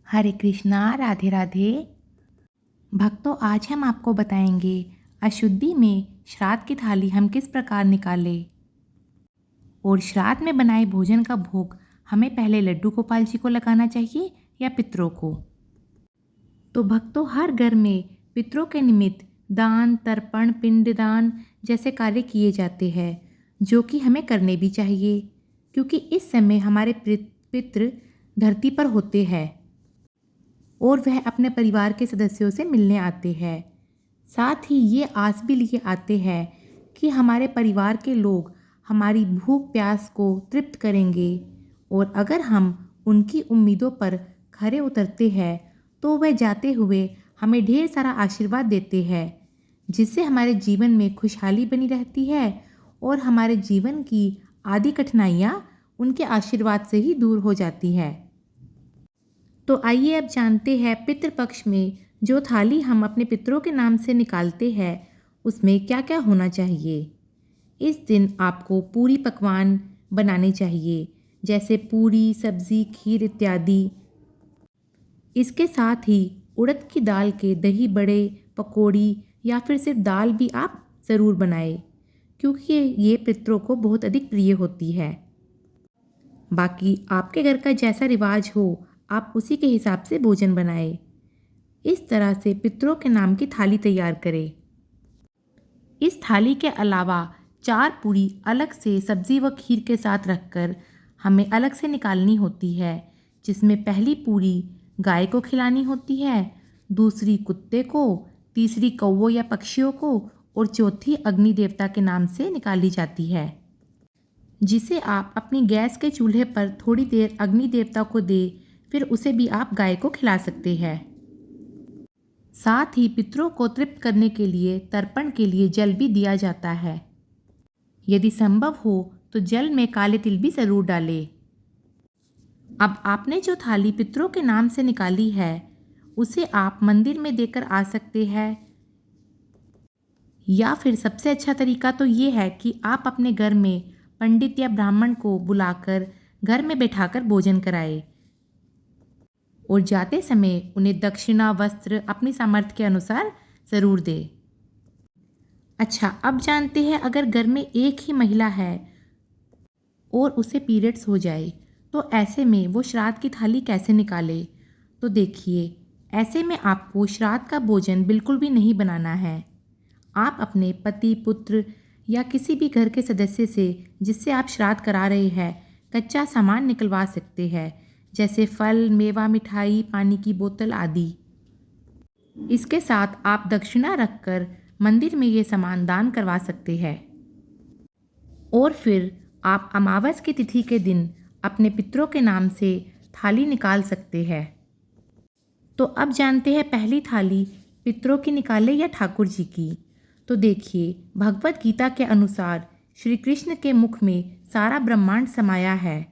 हरे कृष्णा, राधे राधे। भक्तों, आज हम आपको बताएंगे अशुद्धि में श्राद्ध की थाली हम किस प्रकार निकालें। और श्राद्ध में बनाए भोजन का भोग हमें पहले लड्डू गोपाल जी को लगाना चाहिए या पितरों को। तो भक्तों, हर घर में पितरों के निमित्त दान, तर्पण, पिंडदान जैसे कार्य किए जाते हैं, जो कि हमें करने भी चाहिए, क्योंकि इस समय हमारे पितृ धरती पर होते हैं और वह अपने परिवार के सदस्यों से मिलने आते हैं। साथ ही ये आस भी लिए आते हैं कि हमारे परिवार के लोग हमारी भूख प्यास को तृप्त करेंगे, और अगर हम उनकी उम्मीदों पर खरे उतरते हैं तो वह जाते हुए हमें ढेर सारा आशीर्वाद देते हैं, जिससे हमारे जीवन में खुशहाली बनी रहती है और हमारे जीवन की आधी कठिनाइयाँ उनके आशीर्वाद से ही दूर हो जाती है। तो आइए अब जानते हैं पितृपक्ष में जो थाली हम अपने पितरों के नाम से निकालते हैं उसमें क्या क्या होना चाहिए। इस दिन आपको पूरी पकवान बनाने चाहिए, जैसे पूरी, सब्जी, खीर इत्यादि। इसके साथ ही उड़द की दाल के दही बड़े, पकौड़ी या फिर सिर्फ दाल भी आप ज़रूर बनाएं, क्योंकि ये पितरों को बहुत अधिक प्रिय होती है। बाकी आपके घर का जैसा रिवाज हो, आप उसी के हिसाब से भोजन बनाएं। इस तरह से पितरों के नाम की थाली तैयार करें। इस थाली के अलावा 4 पूरी अलग से सब्जी व खीर के साथ रखकर हमें अलग से निकालनी होती है, जिसमें पहली पूरी गाय को खिलानी होती है, दूसरी कुत्ते को, तीसरी कौवों या पक्षियों को और चौथी अग्नि देवता के नाम से निकाली जाती है, जिसे आप अपनी गैस के चूल्हे पर थोड़ी देर अग्नि देवता को दे, फिर उसे भी आप गाय को खिला सकते हैं। साथ ही पितरों को तृप्त करने के लिए तर्पण के लिए जल भी दिया जाता है। यदि संभव हो तो जल में काले तिल भी ज़रूर डालें। अब आपने जो थाली पितरों के नाम से निकाली है उसे आप मंदिर में देकर आ सकते हैं, या फिर सबसे अच्छा तरीका तो ये है कि आप अपने घर में पंडित या ब्राह्मण को बुलाकर घर में बैठाकर भोजन कराएं और जाते समय उन्हें दक्षिणा, वस्त्र अपनी सामर्थ्य के अनुसार ज़रूर दें। अच्छा, अब जानते हैं अगर घर में एक ही महिला है और उसे पीरियड्स हो जाए तो ऐसे में वो श्राद्ध की थाली कैसे निकाले। तो देखिए, ऐसे में आपको श्राद्ध का भोजन बिल्कुल भी नहीं बनाना है। आप अपने पति, पुत्र या किसी भी घर के सदस्य से जिससे आप श्राद्ध करा रहे हैं कच्चा सामान निकलवा सकते हैं, जैसे फल, मेवा, मिठाई, पानी की बोतल आदि। इसके साथ आप दक्षिणा रखकर मंदिर में ये सामान दान करवा सकते हैं। और फिर आप अमावस की तिथि के दिन अपने पितरों के नाम से थाली निकाल सकते हैं। तो अब जानते हैं पहली थाली पितरों की निकाले या ठाकुर जी की। तो देखिए, भगवत गीता के अनुसार श्री कृष्ण के मुख में सारा ब्रह्मांड समाया है।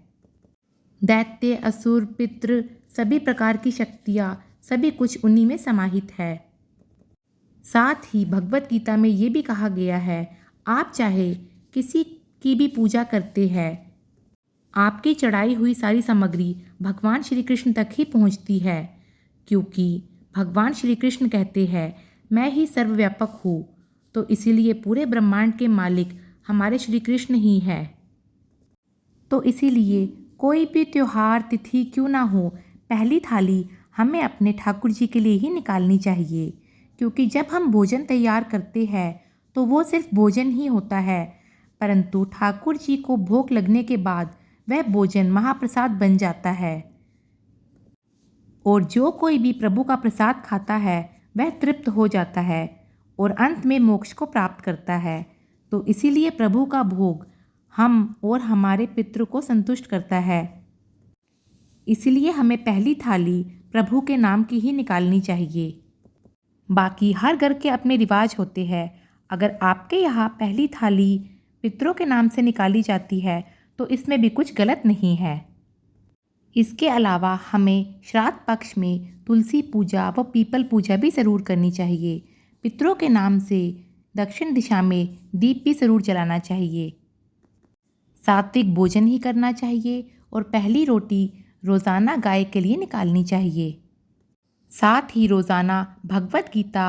दैत्य, असुर, पितृ, सभी प्रकार की शक्तियाँ, सभी कुछ उन्हीं में समाहित है। साथ ही भगवत गीता में ये भी कहा गया है, आप चाहे किसी की भी पूजा करते हैं, आपकी चढ़ाई हुई सारी सामग्री भगवान श्री कृष्ण तक ही पहुंचती है, क्योंकि भगवान श्री कृष्ण कहते हैं, मैं ही सर्वव्यापक हूँ। तो इसीलिए पूरे ब्रह्मांड के मालिक हमारे श्री कृष्ण ही है। तो इसीलिए कोई भी त्योहार, तिथि क्यों ना हो, पहली थाली हमें अपने ठाकुर जी के लिए ही निकालनी चाहिए, क्योंकि जब हम भोजन तैयार करते हैं तो वो सिर्फ भोजन ही होता है, परंतु ठाकुर जी को भोग लगने के बाद वह भोजन महाप्रसाद बन जाता है। और जो कोई भी प्रभु का प्रसाद खाता है वह तृप्त हो जाता है और अंत में मोक्ष को प्राप्त करता है। तो इसीलिए प्रभु का भोग हम और हमारे पितृ को संतुष्ट करता है। इसलिए हमें पहली थाली प्रभु के नाम की ही निकालनी चाहिए। बाकी हर घर के अपने रिवाज होते हैं। अगर आपके यहाँ पहली थाली पितरों के नाम से निकाली जाती है तो इसमें भी कुछ गलत नहीं है। इसके अलावा हमें श्राद्ध पक्ष में तुलसी पूजा व पीपल पूजा भी ज़रूर करनी चाहिए। पितरों के नाम से दक्षिण दिशा में दीप भी ज़रूर जलाना चाहिए। सात्विक भोजन ही करना चाहिए और पहली रोटी रोज़ाना गाय के लिए निकालनी चाहिए। साथ ही रोज़ाना भगवत गीता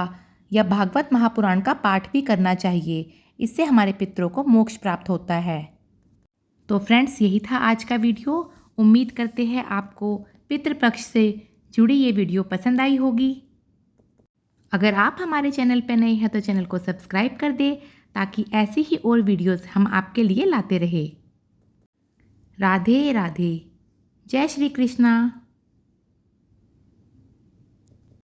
या भागवत महापुराण का पाठ भी करना चाहिए। इससे हमारे पितरों को मोक्ष प्राप्त होता है। तो फ्रेंड्स, यही था आज का वीडियो। उम्मीद करते हैं आपको पितृपक्ष से जुड़ी ये वीडियो पसंद आई होगी। अगर आप हमारे चैनल पर नए हैं तो चैनल को सब्सक्राइब कर दें, ताकि ऐसी ही और वीडियोस हम आपके लिए लाते रहे। राधे राधे। जय श्री कृष्णा।